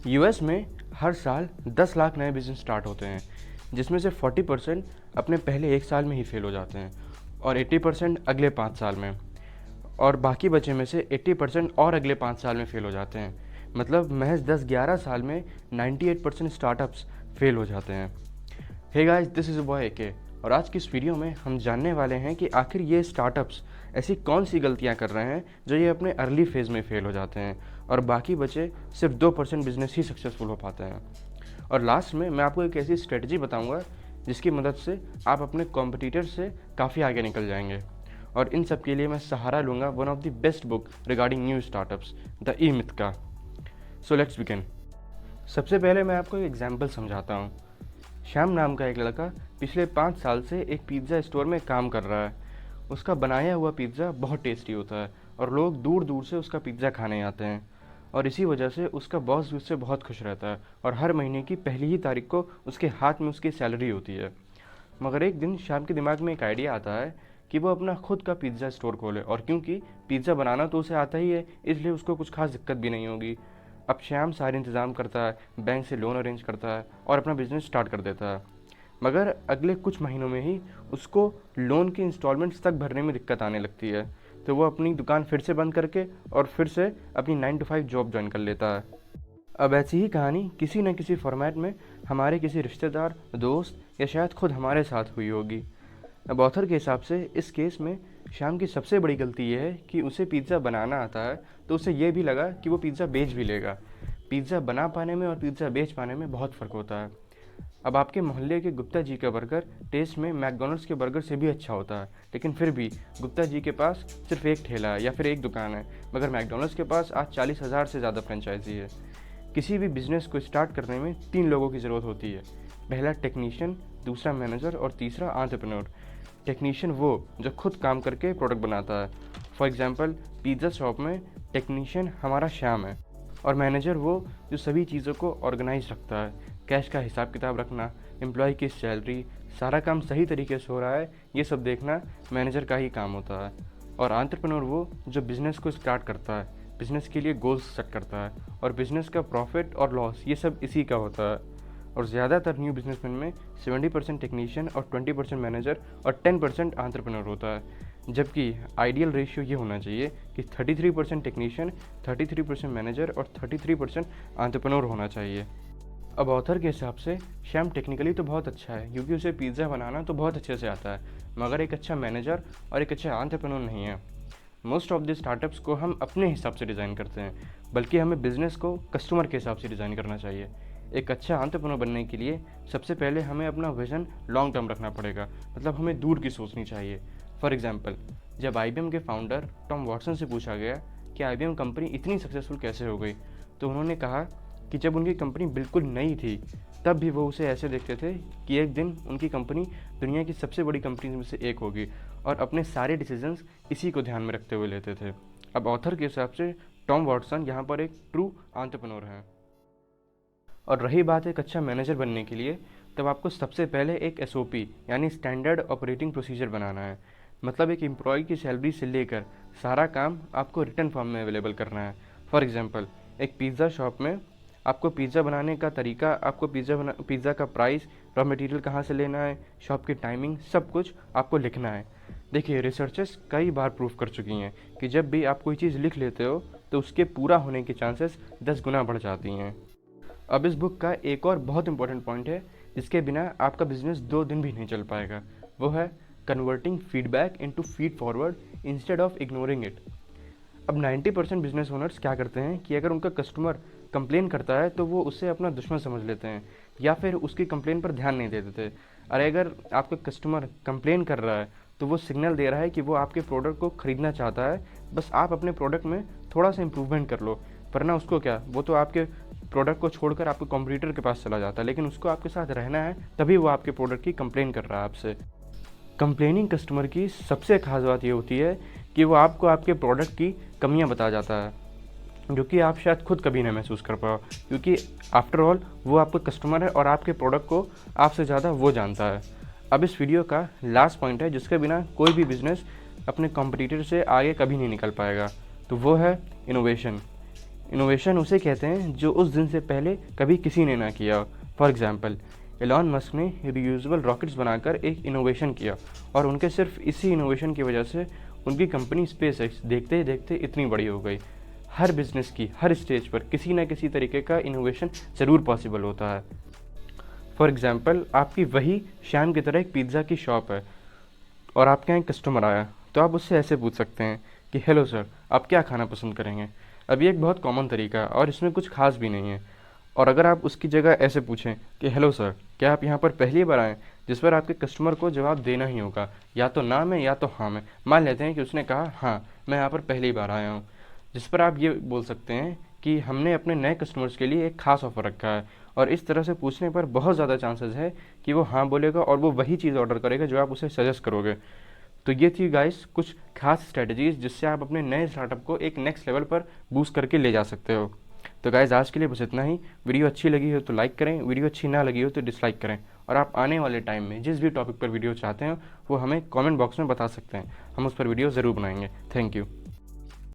US में हर साल 10 लाख नए बिजनेस स्टार्ट होते हैं, जिसमें से 40% अपने पहले 1 साल में ही फेल हो जाते हैं और 80% अगले 5 साल में, और बाकी बचे में से 80% और अगले 5 साल में फेल हो जाते हैं। मतलब महज 10-11 साल में 98% स्टार्टअप्स फेल हो जाते हैं। Hey guys, this is boy AK, और आज की इस वीडियो में हम जानने वाले हैं कि आखिर ये स्टार्टअप्स ऐसी कौन सी गलतियां कर रहे हैं जो ये अपने अर्ली फेज़ में फेल हो जाते हैं और बाकी बचे सिर्फ 2% बिजनेस ही सक्सेसफुल हो पाते हैं। और लास्ट में मैं आपको एक ऐसी स्ट्रेटजी बताऊंगा जिसकी मदद से आप अपने कॉम्पिटिटर से काफ़ी आगे निकल जाएंगे। और इन सब के लिए मैं सहारा लूँगा one of the best book regarding new startups, the E myth का। So let's begin. सबसे पहले मैं आपको एक एग्जाम्पल समझाता हूँ। श्याम नाम का एक लड़का पिछले 5 साल से एक पिज़्ज़ा स्टोर में काम कर रहा है। उसका बनाया हुआ पिज़्ज़ा बहुत टेस्टी होता है और लोग दूर दूर से उसका पिज़्ज़ा खाने आते हैं, और इसी वजह से उसका बॉस भी उससे बहुत खुश रहता है और हर महीने की पहली ही तारीख को उसके हाथ में उसकी सैलरी होती है। मगर एक दिन श्याम के दिमाग में एक आइडिया आता है कि वो अपना खुद का पिज़्ज़ा स्टोर खोले, और क्योंकि पिज़्ज़ा बनाना तो उसे आता ही है, इसलिए उसको कुछ खास दिक्कत भी नहीं होगी। अब श्याम सारे इंतज़ाम करता है, बैंक से लोन अरेंज करता है और अपना बिजनेस स्टार्ट कर देता है। मगर अगले कुछ महीनों में ही उसको लोन की इंस्टॉलमेंट्स तक भरने में दिक्कत आने लगती है, तो वो अपनी दुकान फिर से बंद करके और फिर से अपनी 9 to 5 जॉब ज्वाइन कर लेता है। अब ऐसी ही कहानी किसी न किसी फॉर्मेट में हमारे किसी रिश्तेदार, दोस्त या शायद खुद हमारे साथ हुई होगी। अब ऑथर के हिसाब से इस केस में श्याम की सबसे बड़ी गलती यह है कि उसे पिज़्ज़ा बनाना आता है, तो उसे ये भी लगा कि वो पिज़्ज़ा बेच भी लेगा। पिज़्ज़ा बना पाने में और पिज़्ज़ा बेच पाने में बहुत फ़र्क होता है। अब आपके मोहल्ले के गुप्ता जी का बर्गर टेस्ट में मैकडॉनल्ड्स के बर्गर से भी अच्छा होता है, लेकिन फिर भी गुप्ता जी के पास सिर्फ एक ठेला है या फिर एक दुकान है, मगर मैकडॉनल्ड्स के पास आज 40,000 से ज़्यादा फ्रेंचाइजी है। किसी भी बिजनेस को स्टार्ट करने में 3 लोगों की ज़रूरत होती है। पहला टेक्नीशियन, दूसरा मैनेजर और तीसरा एंटरप्रेन्योर। टेक्नीशियन वो जो खुद काम करके प्रोडक्ट बनाता है। फॉर एग्जांपल, पिज़्ज़ा शॉप में टेक्नीशियन हमारा श्याम है, और मैनेजर वो जो सभी चीज़ों को ऑर्गेनाइज रखता है। कैश का हिसाब किताब रखना, एम्प्लॉय की सैलरी, सारा काम सही तरीके से हो रहा है, ये सब देखना मैनेजर का ही काम होता है। और एंटरप्रेन्योर वो जो बिज़नेस को स्टार्ट करता है, बिज़नेस के लिए गोल्स सेट करता है, और बिज़नेस का प्रॉफिट और लॉस ये सब इसी का होता है। और ज़्यादातर न्यू बिजनेसमैन में 70% टेक्नीशियन और 20% मैनेजर और 10% एंटरप्रेन्योर होता है, जबकि आइडियल रेशियो ये होना चाहिए कि 33% टेक्नीशियन, 33% मैनेजर और 33% एंटरप्रेन्योर होना चाहिए। अब ऑथर के हिसाब से श्याम टेक्निकली तो बहुत अच्छा है, क्योंकि उसे पिज़्ज़ा बनाना तो बहुत अच्छे से आता है, मगर एक अच्छा मैनेजर और एक अच्छा एंटरप्रेन्योर नहीं है। मोस्ट ऑफ द स्टार्टअप्स को हम अपने हिसाब से डिज़ाइन करते हैं, बल्कि हमें बिज़नेस को कस्टमर के हिसाब से डिज़ाइन करना चाहिए। एक अच्छा एंटरप्रेन्योर बनने के लिए सबसे पहले हमें अपना विज़न लॉन्ग टर्म रखना पड़ेगा, मतलब हमें दूर की सोचनी चाहिए। फॉर एग्जांपल, जब IBM के फाउंडर टॉम वॉटसन से पूछा गया कि IBM कंपनी इतनी सक्सेसफुल कैसे हो गई, तो उन्होंने कहा कि जब उनकी कंपनी बिल्कुल नई थी तब भी वो उसे ऐसे देखते थे कि एक दिन उनकी कंपनी दुनिया की सबसे बड़ी कंपनी में से एक होगी, और अपने सारे डिसीजंस इसी को ध्यान में रखते हुए लेते थे। अब ऑथर के हिसाब से टॉम वॉटसन यहाँ पर एक ट्रू एंटरप्रेन्योर है। और रही बात एक अच्छा मैनेजर बनने के लिए, तब आपको सबसे पहले एक SOP यानी स्टैंडर्ड ऑपरेटिंग प्रोसीजर बनाना है। मतलब एक एम्प्लॉय की सैलरी से लेकर सारा काम आपको रिटर्न फॉर्म में अवेलेबल करना है। फॉर एग्जांपल, एक पिज़्ज़ा शॉप में आपको पिज़्ज़ा बनाने का तरीका, आपको पिज़्ज़ा का प्राइस, रॉ मटेरियल कहाँ से लेना है, शॉप की टाइमिंग, सब कुछ आपको लिखना है। देखिए, रिसर्चर्स कई बार प्रूव कर चुकी हैं कि जब भी आप कोई चीज़ लिख लेते हो तो उसके पूरा होने के चांसेस 10 गुना बढ़ जाती हैं। अब इस बुक का एक और बहुत इंपॉर्टेंट पॉइंट है जिसके बिना आपका बिजनेस 2 दिन भी नहीं चल पाएगा, वो है converting feedback into feed forward instead of ignoring it. अब 90% बिजनेस ओनर्स क्या करते हैं कि अगर उनका कस्टमर कंप्लेन करता है तो वो उसे अपना दुश्मन समझ लेते हैं, या फिर उसकी कंप्लेन पर ध्यान नहीं देते थे। अरे, अगर आपका कस्टमर कंप्लेन कर रहा है तो वो सिग्नल दे रहा है कि वो आपके प्रोडक्ट को ख़रीदना चाहता है, बस आप अपने प्रोडक्ट में थोड़ा सा इम्प्रूवमेंट कर लो। वरना उसको क्या, वो तो आपके प्रोडक्ट को छोड़कर आपके कॉम्पिटिटर के पास चला जाता है, लेकिन उसको आपके साथ रहना है, तभी वो आपके प्रोडक्ट की कंप्लेन कर रहा है आपसे। कंप्लेनिंग कस्टमर की सबसे खास बात ये होती है कि वो आपको आपके प्रोडक्ट की कमियां बता जाता है, जो कि आप शायद खुद कभी ना महसूस कर पाओ, क्योंकि आफ्टर ऑल वो आपका कस्टमर है और आपके प्रोडक्ट को आपसे ज़्यादा वो जानता है। अब इस वीडियो का लास्ट पॉइंट है जिसके बिना कोई भी बिजनेस अपने कॉम्पिटिटर से आगे कभी नहीं निकल पाएगा, तो वो है इनोवेशन। इनोवेशन उसे कहते हैं जो उस दिन से पहले कभी किसी ने ना किया। फॉर एग्जाम्पल, एलॉन मस्क ने रियूजेबल रॉकेट्स बनाकर एक इनोवेशन किया और उनके सिर्फ इसी इनोवेशन की वजह से उनकी कंपनी स्पेस एक्स देखते ही देखते इतनी बड़ी हो गई। हर बिजनेस की हर स्टेज पर किसी न किसी तरीके का इनोवेशन ज़रूर पॉसिबल होता है। फॉर एग्जाम्पल, आपकी वही श्याम की तरह एक पिज़्ज़ा की शॉप है और आपके यहाँ एक कस्टमर आया, तो आप उससे ऐसे पूछ सकते हैं कि हेलो सर, आप क्या खाना पसंद करेंगे। अब ये एक बहुत कॉमन तरीका है और इसमें कुछ खास भी नहीं है। और अगर आप उसकी जगह ऐसे पूछें कि हेलो सर, क्या आप यहाँ पर पहली बार आए, जिस पर आपके कस्टमर को जवाब देना ही होगा, या तो ना में या तो हाँ में। मान लेते हैं कि उसने कहा हाँ, मैं यहाँ पर पहली बार आया हूँ, जिस पर आप ये बोल सकते हैं कि हमने अपने नए कस्टमर्स के लिए एक खास ऑफ़र रखा है। और इस तरह से पूछने पर बहुत ज़्यादा चांसेस है कि वो हाँ बोलेगा और वो वही चीज़ ऑर्डर करेगा जो आप उसे सजेस्ट करोगे। तो ये थी गाइस कुछ खास स्ट्रेटजीज जिससे आप अपने नए स्टार्टअप को एक नेक्स्ट लेवल पर बूस्ट करके ले जा सकते हो। तो गाइस आज के लिए बस इतना ही। वीडियो अच्छी लगी हो तो लाइक करें, वीडियो अच्छी ना लगी हो तो डिसलाइक करें। और आप आने वाले टाइम में जिस भी टॉपिक पर वीडियो चाहते हैं वो हमें कमेंट बॉक्स में बता सकते हैं, हम उस पर वीडियो ज़रूर बनाएंगे। Thank you.